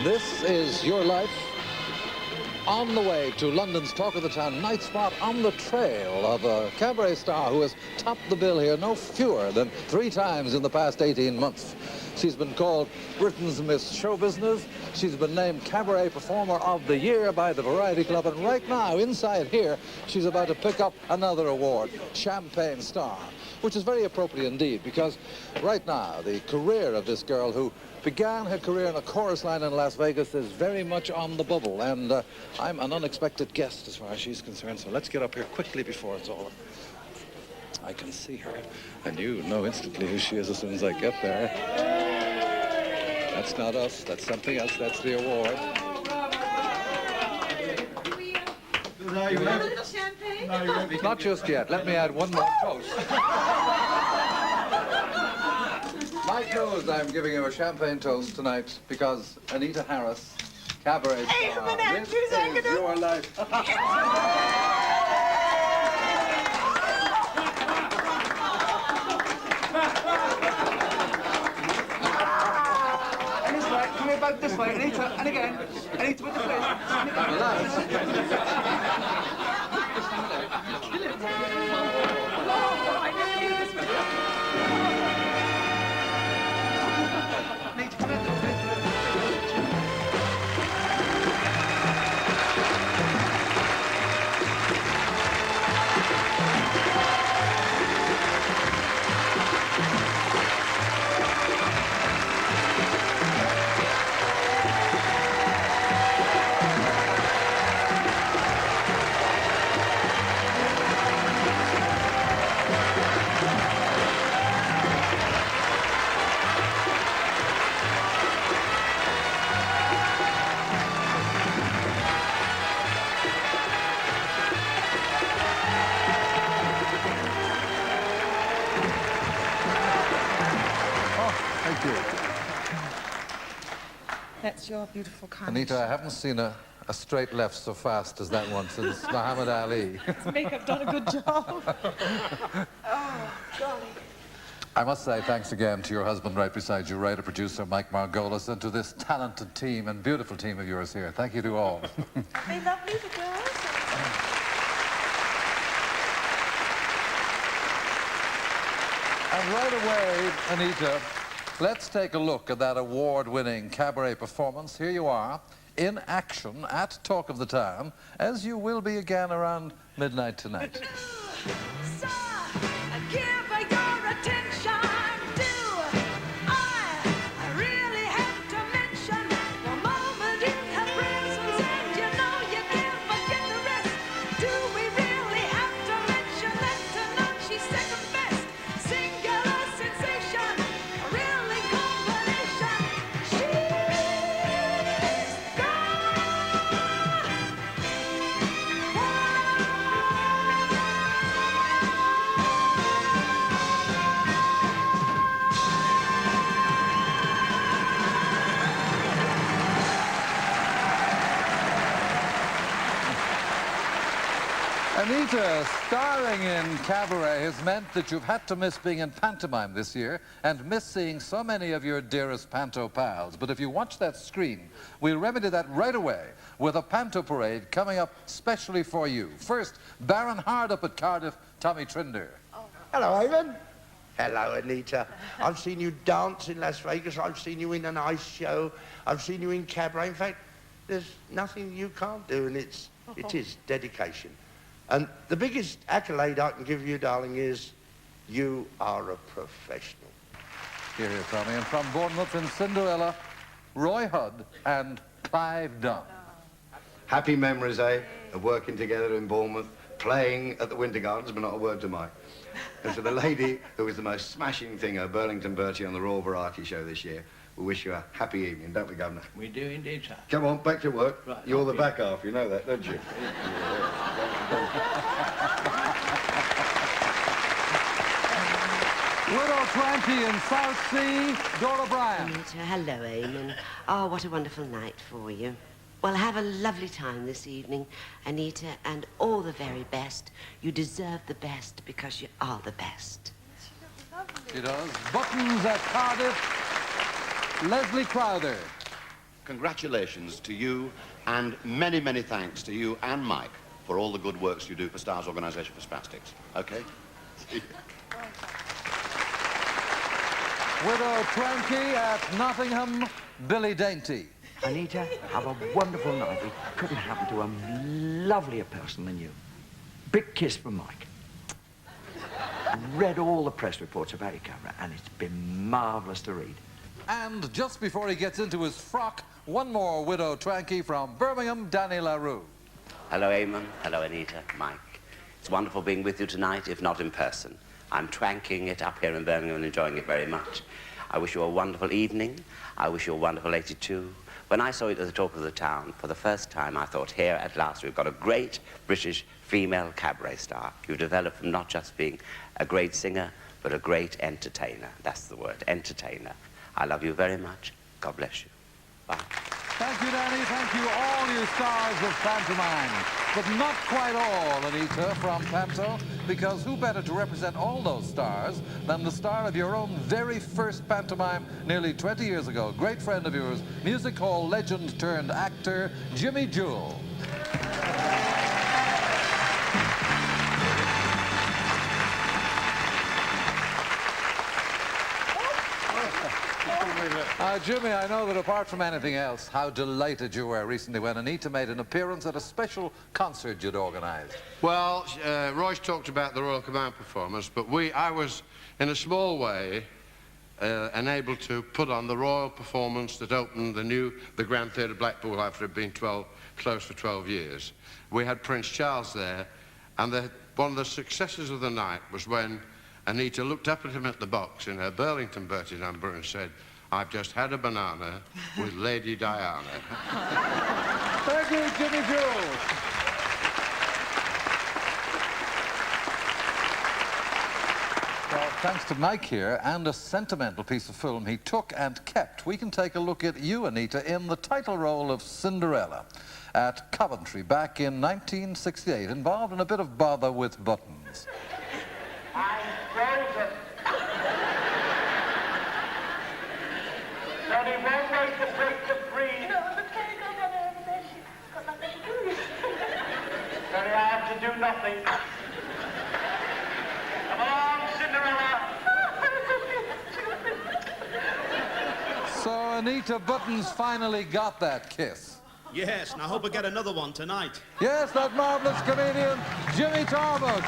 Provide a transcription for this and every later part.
This is Your Life. On the way to London's Talk of the Town night spot, on the trail of a cabaret star who has topped the bill here no fewer than 3 times in the past 18 months. She's been called Britain's Miss Show Business. She's been named Cabaret Performer of the Year by the Variety Club. And right now, inside here, she's about to pick up another award, Champagne Star, which is very appropriate indeed, because right now, the career of this girl who began her career in a chorus line in Las Vegas is very much on the bubble. And I'm an unexpected guest as far as she's concerned. So let's get up here quickly before it's all. I can see her, and you know instantly who she is as soon as I get there. That's not us, that's something else, that's the award. Not just yet, let me add one more toast. My toast, I'm giving you a champagne toast tonight because Anita Harris, cabaret star, Eamonn Andrews, this is your life. This way, Anita, and again. Anita with the flip. That's your beautiful kind. Anita, I haven't seen a straight left so fast as that one since Muhammad Ali. His makeup done a good job. Oh, golly. I must say thanks again to your husband right beside you, writer, producer Mike Margolis, and to this talented team and beautiful team of yours here. Thank you to all. They lovely, the girls. And right away, Anita, let's take a look at that award-winning cabaret performance. Here you are, in action at Talk of the Town, as you will be again around midnight tonight. Sir, give your attention to I really have to mention the moment in her presence, and you know you can't forget the rest. Do we really have to mention that tonight she's second best? Singular sensation, really combination. She's Anita, starring in cabaret has meant that you've had to miss being in pantomime this year and miss seeing so many of your dearest panto pals. But if you watch that screen, we'll remedy that right away with a panto parade coming up specially for you. First, Baron Hard up at Cardiff, Tommy Trinder. Hello, Eamonn. Hello, Anita. I've seen you dance in Las Vegas. I've seen you in an ice show. I've seen you in cabaret. In fact, there's nothing you can't do, and it is dedication. And the biggest accolade I can give you, darling, is you are a professional. Here, Tommy. And from Bournemouth in Cinderella, Roy Hudd and Clive Dunn. Happy memories, eh, of working together in Bournemouth, playing at the Winter Gardens, but not a word to Mike. And to the lady who was the most smashing thinger, Burlington Bertie, on the Royal Variety Show this year, we wish you a happy evening, don't we, Governor? We do indeed, sir. Come on, back to work. Right, You're the back half, you know that, don't you? Widow 20 in South Sea, Dora Bryan. Anita, hello, Eamonn. Oh, what a wonderful night for you. Well, have a lovely time this evening, Anita, and all the very best. You deserve the best because you are the best. She does. Buttons at Cardiff, Leslie Crowther. congratulations to you and many, many thanks to you and Mike for all the good works you do for Stars Organisation for Spastics. Okay? Widow Twankey at Nottingham, Billy Dainty. Anita, have a wonderful night. It couldn't happen to a lovelier person than you. Big kiss from Mike. Read all the press reports about your camera, and it's been marvellous to read. And just before he gets into his frock, one more Widow Twankey from Birmingham, Danny LaRue. Hello, Eamonn. Hello, Anita. Mike. It's wonderful being with you tonight, if not in person. I'm twanking it up here in Birmingham and enjoying it very much. I wish you a wonderful evening. I wish you a wonderful 82. When I saw it at the talk of the town, for the first time, I thought, here at last, we've got a great British female cabaret star. You've developed from not just being a great singer, but a great entertainer. That's the word, entertainer. I love you very much. God bless you. Bye. Thank you, Danny. Thank you, all you stars of Pantomime. But not quite all, Anita, from Panto, because who better to represent all those stars than the star of your own very first pantomime nearly 20 years ago, great friend of yours, music hall legend turned actor, Jimmy Jewell. Jimmy, I know that apart from anything else, how delighted you were recently when Anita made an appearance at a special concert you'd organised. Well, Royce talked about the Royal Command performance, but I was, in a small way, enabled to put on the Royal performance that opened the Grand Theatre Blackpool after it had been closed for 12 years. We had Prince Charles there, and one of the successes of the night was when Anita looked up at him at the box in her Burlington Bertie number and said, "I've just had a banana with Lady Diana." Thank you, Jimmy Jewell. Well, thanks to Mike here, and a sentimental piece of film he took and kept, we can take a look at you, Anita, in the title role of Cinderella at Coventry back in 1968, involved in a bit of bother with buttons. I'm frozen. Only one way to break the freeze. No, the cake I'll never have this. She's got nothing to do with it. Sorry, I have to do nothing. Come on, Cinderella. So Anita Buttons finally got that kiss. Yes, and I hope I get another one tonight. Yes, that marvellous comedian, Jimmy Tarbuck.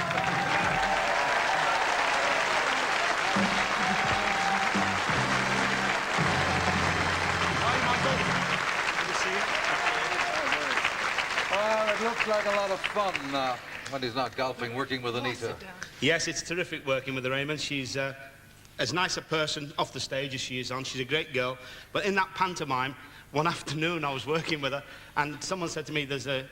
Well, it looks like a lot of fun when he's not golfing, working with Anita. Yes, it's terrific working with her, Eamonn. She's as nice a person off the stage as she is on. She's a great girl. But in that pantomime, one afternoon I was working with her, and someone said to me, there's a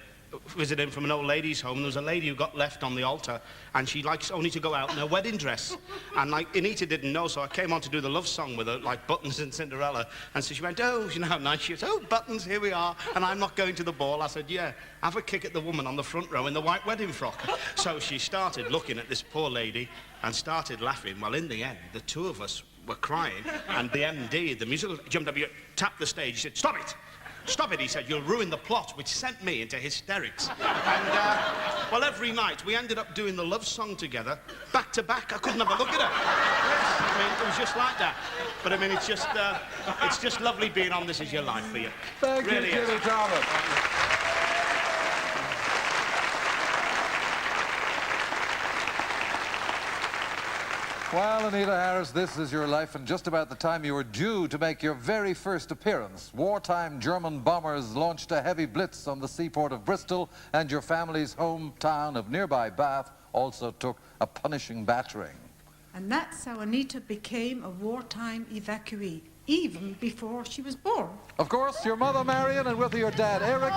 visiting from an old ladies' home, and there was a lady who got left on the altar, and she likes only to go out in her wedding dress. And like Anita didn't know, so I came on to do the love song with her, like Buttons and Cinderella. And so she went, "Oh, you know how nice she is. Oh, Buttons, here we are, and I'm not going to the ball." I said, "Yeah, have a kick at the woman on the front row in the white wedding frock." So she started looking at this poor lady and started laughing. Well, in the end, the two of us were crying, and the MD, the musical, jumped up, tapped the stage. He said, "Stop it! Stop it," he said, "you'll ruin the plot," which sent me into hysterics. And, well, every night we ended up doing the love song together, back to back. I couldn't have a look at her. Yes, I mean, it was just like that. But I mean, it's just lovely being on This Is Your Life for you. Thank really you, Jimmy Thomas. Well, Anita Harris, this is your life, and just about the time you were due to make your very first appearance, wartime German bombers launched a heavy blitz on the seaport of Bristol, and your family's hometown of nearby Bath also took a punishing battering. And that's how Anita became a wartime evacuee, even before she was born. Of course, your mother Marion, and with her your dad Eric.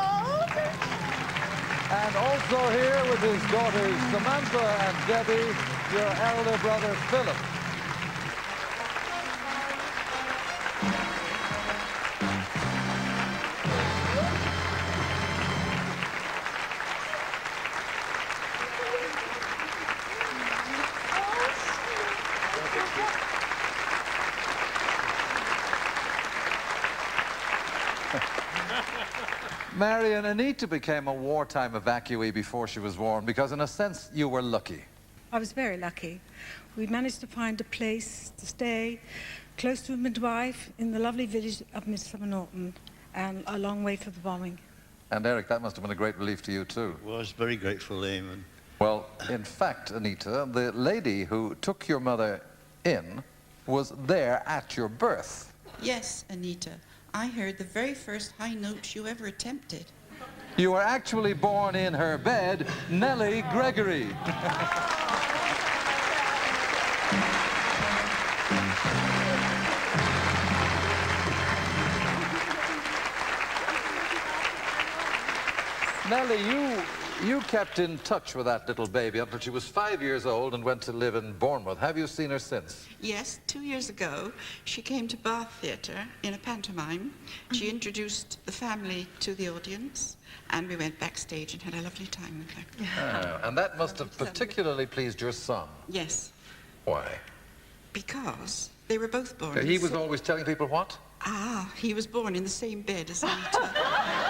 And also here with his daughters Samantha and Debbie, your elder brother Philip. Marion, Anita became a wartime evacuee before she was born because, in a sense, you were lucky. I was very lucky. We managed to find a place to stay close to a midwife in the lovely village of Midsummer Norton, and a long way for the bombing. And Eric, that must have been a great relief to you too. Was very grateful, Eamonn. Well, in fact, Anita, the lady who took your mother in was there at your birth. Yes, Anita. I heard the very first high notes you ever attempted. You were actually born in her bed, Nellie Gregory. Nellie, you kept in touch with that little baby until she was 5 years old and went to live in Bournemouth. Have you seen her since? Yes, 2 years ago, she came to Bath Theatre in a pantomime. She introduced the family to the audience, and we went backstage and had a lovely time with her. And that must have particularly pleased your son. Yes. Why? Because they were both born. He was always telling people what? He was born in the same bed as Anita.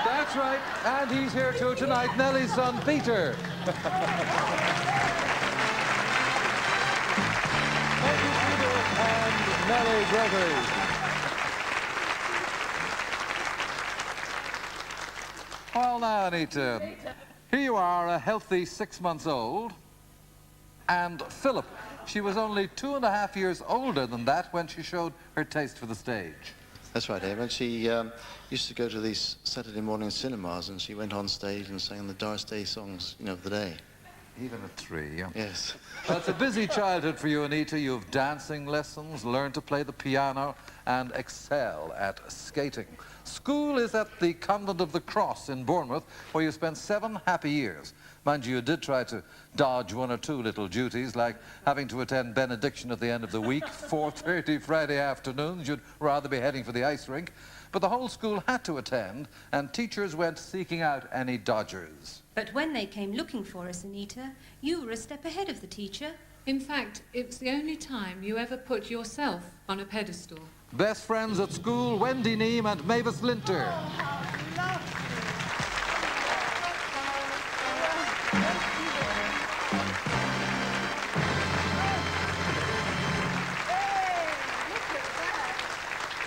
That's right, and he's here too tonight, Nellie's son, Peter. Thank you, Peter and Nellie Gregory. Well, now, Anita, here you are, a healthy 6 months old, and Philip, she was only 2.5 years older than that when she showed her taste for the stage. That's right, Eamonn. She used to go to these Saturday morning cinemas, and she went on stage and sang the Doris Day songs, you know, of the day. Even at 3, yeah. Yes. Well, it's a busy childhood for you, Anita. You have dancing lessons, learn to play the piano, and excel at skating. School is at the Convent of the Cross in Bournemouth, where you spent 7 happy years. Mind you did try to dodge 1 or 2 little duties, like having to attend benediction at the end of the week, 4:30 Friday afternoons. You'd rather be heading for the ice rink. But the whole school had to attend, and teachers went seeking out any dodgers. But when they came looking for us, Anita, you were a step ahead of the teacher. In fact, it was the only time you ever put yourself on a pedestal. Best friends at school, Wendy Neame and Mavis Linter.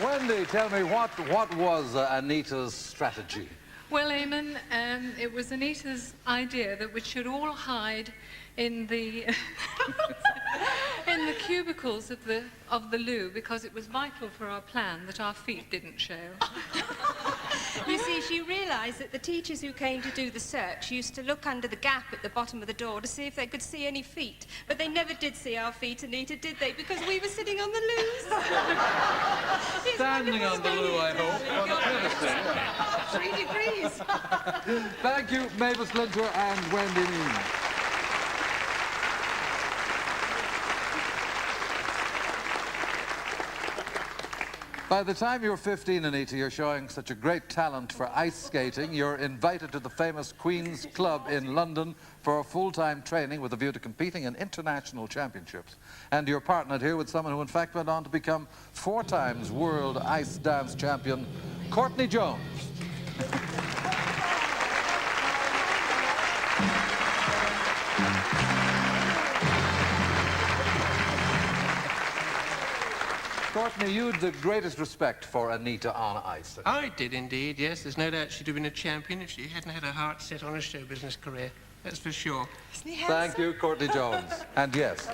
Wendy, tell me, what was Anita's strategy? Well, Eamonn, it was Anita's idea that we should all hide in the in the cubicles of the loo, because it was vital for our plan that our feet didn't show. You see, she realised that the teachers who came to do the search used to look under the gap at the bottom of the door to see if they could see any feet. But they never did see our feet, Anita, did they? Because we were sitting on the loos. Standing on the loo, I hope. On a pedestal. 3 degrees. Thank you, Mavis Linter and Wendy Neame. By the time you're 15, Anita, you're showing such a great talent for ice skating. You're invited to the famous Queen's Club in London for a full-time training with a view to competing in international championships. And you're partnered here with someone who, in fact, went on to become 4 times world ice dance champion, Courtney Jones. Courtney, you had the greatest respect for Anita on ice. I did indeed, yes. There's no doubt she'd have been a champion if she hadn't had her heart set on a show business career. That's for sure. Thank you, Courtney Jones. And yes.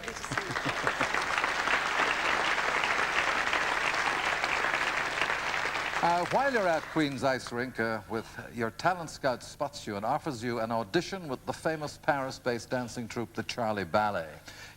While you're at Queen's Ice Rink, with your talent scout spots you and offers you an audition with the famous Paris-based dancing troupe, the Charlie Ballet.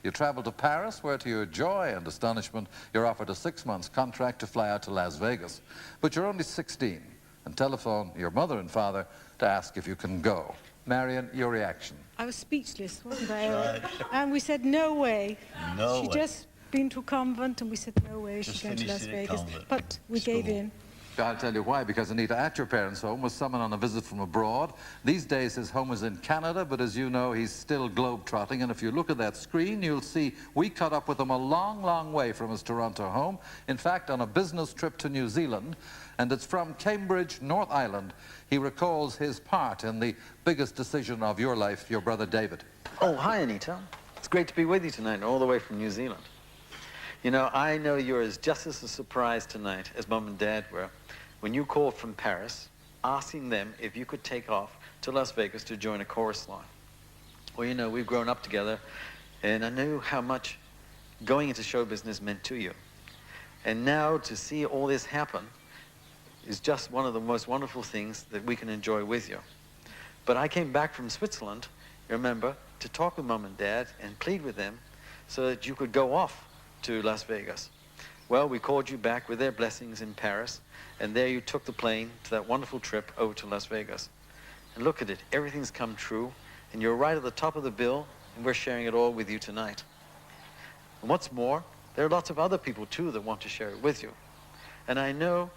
You travel to Paris, where to your joy and astonishment, you're offered a 6-month contract to fly out to Las Vegas. But you're only 16, and telephone your mother and father to ask if you can go. Marion, your reaction? I was speechless, wasn't I? And we said, no way. No She'd way. just been to a convent, and we said, no way, she's going to Las Vegas. But we gave in. I'll tell you why, because, Anita, at your parents' home was someone on a visit from abroad. These days his home is in Canada, but as you know, he's still globe-trotting, and if you look at that screen, you'll see we caught up with him a long, long way from his Toronto home. In fact, on a business trip to New Zealand, and it's from Cambridge, North Island. He recalls his part in the biggest decision of your life, your brother David. Oh, hi, Anita. It's great to be with you tonight, all the way from New Zealand. You know, I know you're just as surprised tonight as Mum and Dad were when you called from Paris, asking them if you could take off to Las Vegas to join a chorus line. Well, you know, we've grown up together, and I knew how much going into show business meant to you. And now to see all this happen is just one of the most wonderful things that we can enjoy with you. But I came back from Switzerland, remember, to talk with Mum and Dad and plead with them so that you could go off to Las Vegas. Well, we called you back with their blessings in Paris, and there you took the plane to that wonderful trip over to Las Vegas. And look at it, everything's come true, and you're right at the top of the bill, and we're sharing it all with you tonight. And what's more, there are lots of other people too that want to share it with you. And I know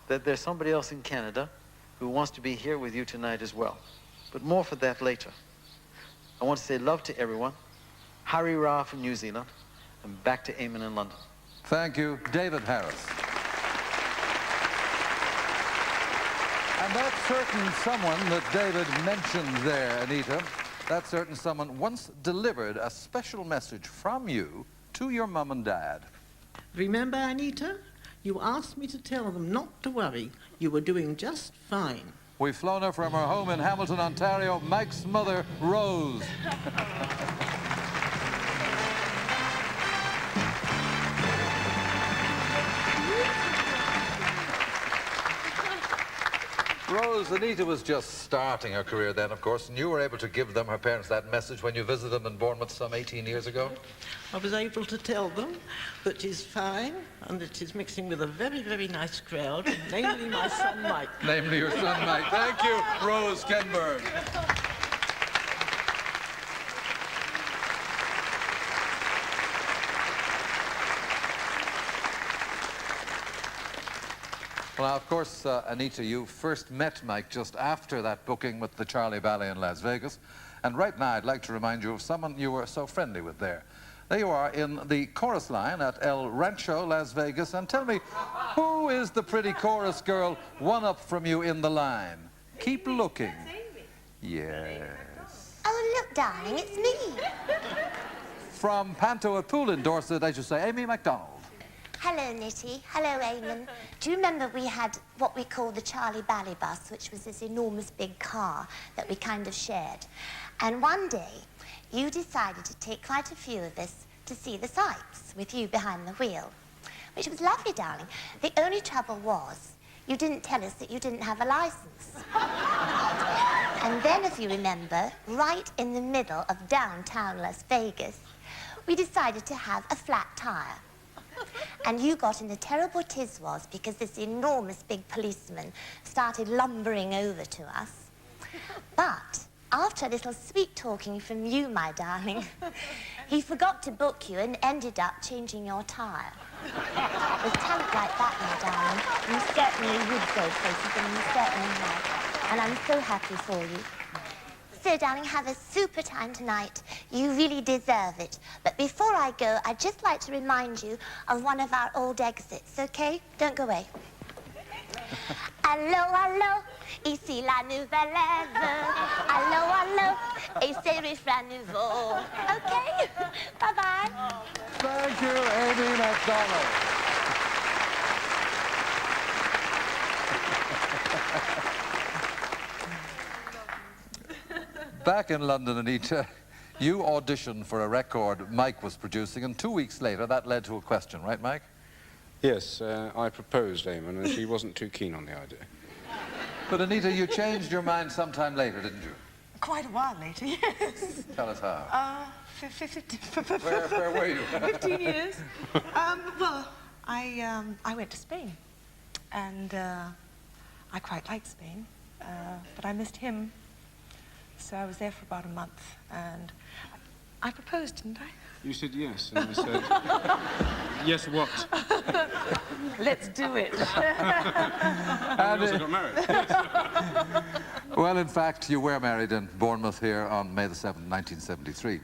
that there's somebody else in Canada who wants to be here with you tonight as well. But more for that later. I want to say love to everyone. Hari Ra from New Zealand, and back to Eamonn in London. Thank you, David Harris. And that certain someone that David mentioned there, Anita, that certain someone once delivered a special message from you to your mum and dad. Remember, Anita? You asked me to tell them not to worry. You were doing just fine. We've flown her from her home in Hamilton, Ontario, Mike's mother, Rose. Rose, Anita was just starting her career then, of course, and you were able to give them, her parents, that message when you visited them in Bournemouth some 18 years ago? I was able to tell them that she's fine and that she's mixing with a very, very nice crowd, namely my son Mike. Namely your son Mike. Thank you, Rose Kenburn. Well, of course, Anita, you first met Mike just after that booking with the Charlie Ballet in Las Vegas. And right now, I'd like to remind you of someone you were so friendly with there. There you are in the chorus line at El Rancho, Las Vegas. And tell me, who is the pretty chorus girl one up from you in the line? Keep looking. Yes. Oh, look, darling, it's me. From Panto at Pool in Dorset, I should say, Amy MacDonald. Hello, Nitty. Hello, Eamonn. Do you remember we had what we called the Charlie Ballet bus, which was this enormous big car that we kind of shared? And one day, you decided to take quite a few of us to see the sights with you behind the wheel, which was lovely, darling. The only trouble was you didn't tell us that you didn't have a license. And then, if you remember, right in the middle of downtown Las Vegas, we decided to have a flat tire. And you got in a terrible tizwas because this enormous big policeman started lumbering over to us. But after a little sweet talking from you, my darling, he forgot to book you and ended up changing your tire. With talent like that, my darling, you certainly would go places, and you certainly have. And I'm so happy for you. So, darling, have a super time tonight. You really deserve it. But before I go, I'd just like to remind you of one of our old exits, okay? Don't go away. Allô, allô, ici la nouvelle ère. Allô, allô, et c'est refrain nouveau. Okay? Bye-bye. Thank you, Amy MacDonald. Back in London, Anita, you auditioned for a record Mike was producing, and 2 weeks later, that led to a question, right, Mike? Yes, I proposed, Eamonn, and she wasn't too keen on the idea. But, Anita, you changed your mind sometime later, didn't you? Quite a while later, yes. Tell us how. Where were you? 15 years. Well, I went to Spain, and I quite liked Spain, but I missed him. So I was there for about a month, and I proposed, didn't I? You said yes, and I said, yes, what? Let's do it. And we also got married. Well, in fact, you were married in Bournemouth here on May the 7th, 1973.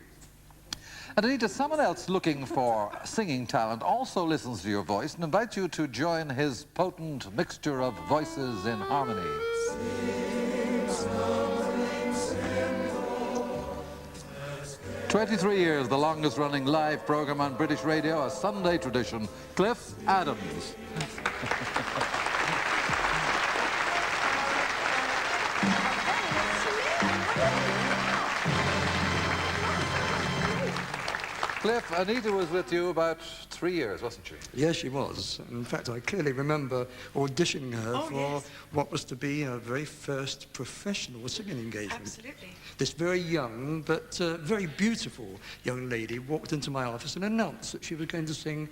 And Anita, someone else looking for singing talent also listens to your voice and invites you to join his potent mixture of voices in harmony. 23 years, the longest-running live program on British radio, a Sunday tradition. Cliff Adams. Cliff, Anita was with you about 3 years, wasn't she? Yes, she was. In fact, I clearly remember auditioning her for what was to be her very first professional singing engagement. Absolutely. This very young but very beautiful young lady walked into my office and announced that she was going to sing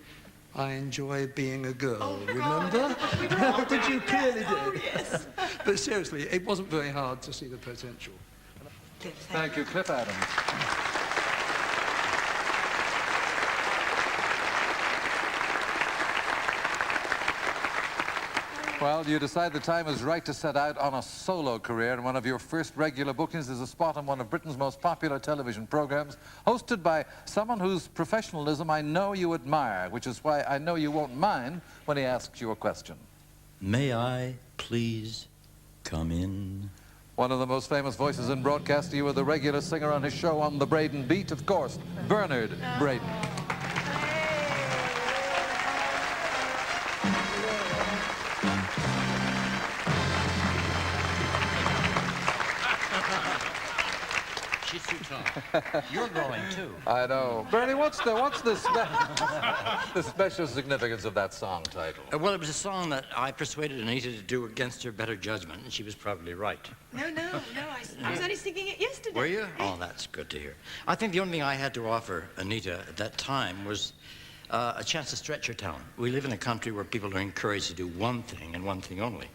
I Enjoy Being a Girl, remember? Did you clearly did? Oh, yes. But seriously, it wasn't very hard to see the potential. Thank you, Cliff Adams. Well, you decide the time is right to set out on a solo career, and one of your first regular bookings is a spot on one of Britain's most popular television programs, hosted by someone whose professionalism I know you admire, which is why I know you won't mind when he asks you a question. May I please come in? One of the most famous voices in broadcasting, you were the regular singer on his show on the Braden Beat, of course, Bernard Braden. She's too tall. You're growing too. I know. Bernie, what's the special significance of that song title? Well, it was a song that I persuaded Anita to do against her better judgment, and she was probably right. No, I was only singing it yesterday. Were you? Oh, that's good to hear. I think the only thing I had to offer Anita at that time was a chance to stretch her talent. We live in a country where people are encouraged to do one thing and one thing only.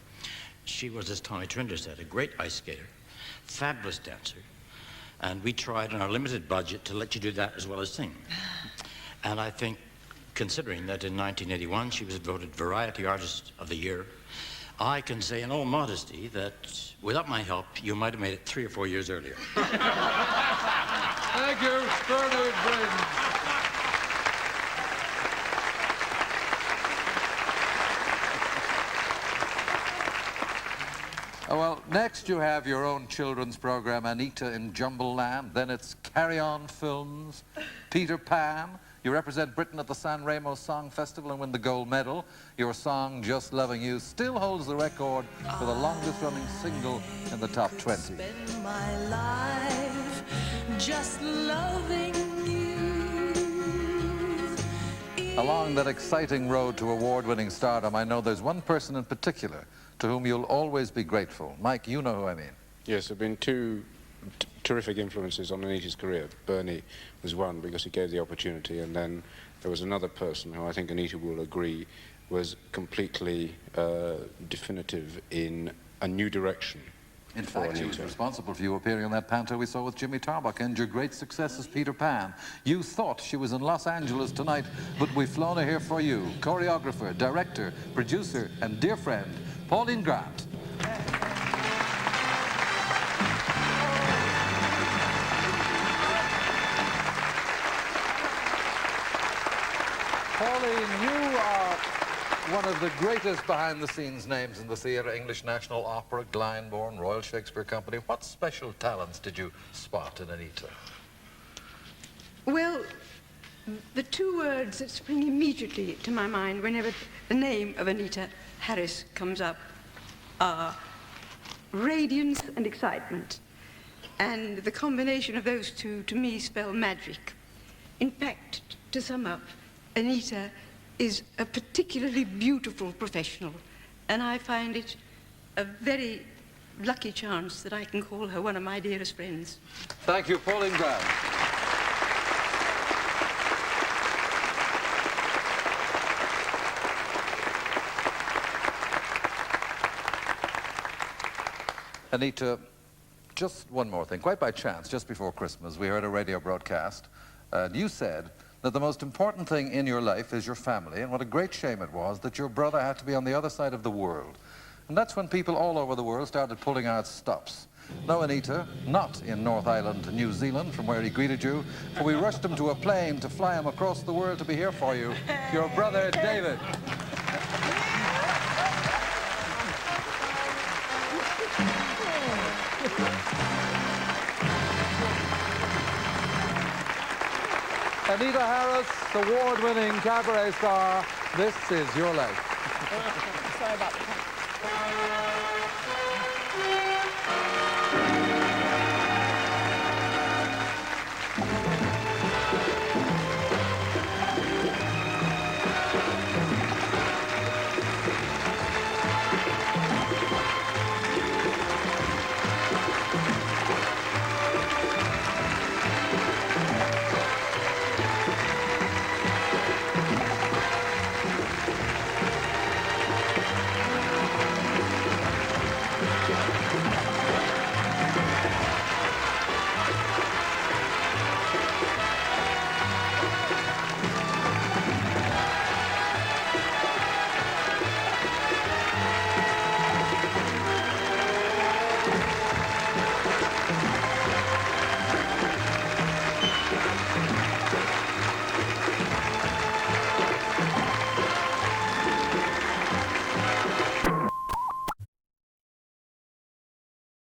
She was, as Tommy Trinder said, a great ice skater, fabulous dancer, and we tried on our limited budget to let you do that as well as sing. And I think, considering that in 1981 she was voted Variety Artist of the Year, I can say in all modesty that without my help, you might have made it 3 or 4 years earlier. Thank you, Bernard Braden. Well, next you have your own children's program, Anita in Jumble Land. Then it's Carry On Films, Peter Pan. You represent Britain at the San Remo Song Festival and win the gold medal. Your song, Just Loving You, still holds the record for the longest-running single in the top 20. Spend my life just loving you. Along that exciting road to award-winning stardom, I know there's one person in particular to whom you'll always be grateful. Mike, you know who I mean. Yes, there have been two terrific influences on Anita's career. Bernie was one because he gave the opportunity, and then there was another person who I think Anita will agree was completely definitive in a new direction. In fact, he was responsible for you appearing on that panto we saw with Jimmy Tarbuck and your great success as Peter Pan. You thought she was in Los Angeles tonight, but we've flown her here for you. Choreographer, director, producer, and dear friend, Pauline Grant. Pauline, you are one of the greatest behind-the-scenes names in the theatre, English National Opera, Glyndebourne, Royal Shakespeare Company. What special talents did you spot in Anita? Well, the two words that spring immediately to my mind whenever the name of Anita Harris comes up are radiance and excitement. And the combination of those two, to me, spell magic. In fact, to sum up, Anita is a particularly beautiful professional, and I find it a very lucky chance that I can call her one of my dearest friends. Thank you, Pauline Grant. Anita, just one more thing. Quite by chance, just before Christmas, we heard a radio broadcast And you said that the most important thing in your life is your family, and what a great shame it was that your brother had to be on the other side of the world. And that's when people all over the world started pulling out stops. No, Anita, not in North Island, New Zealand, from where he greeted you, for we rushed him to a plane to fly him across the world to be here for you, your brother David. Anita Harris, award-winning cabaret star, this is your life. Sorry about the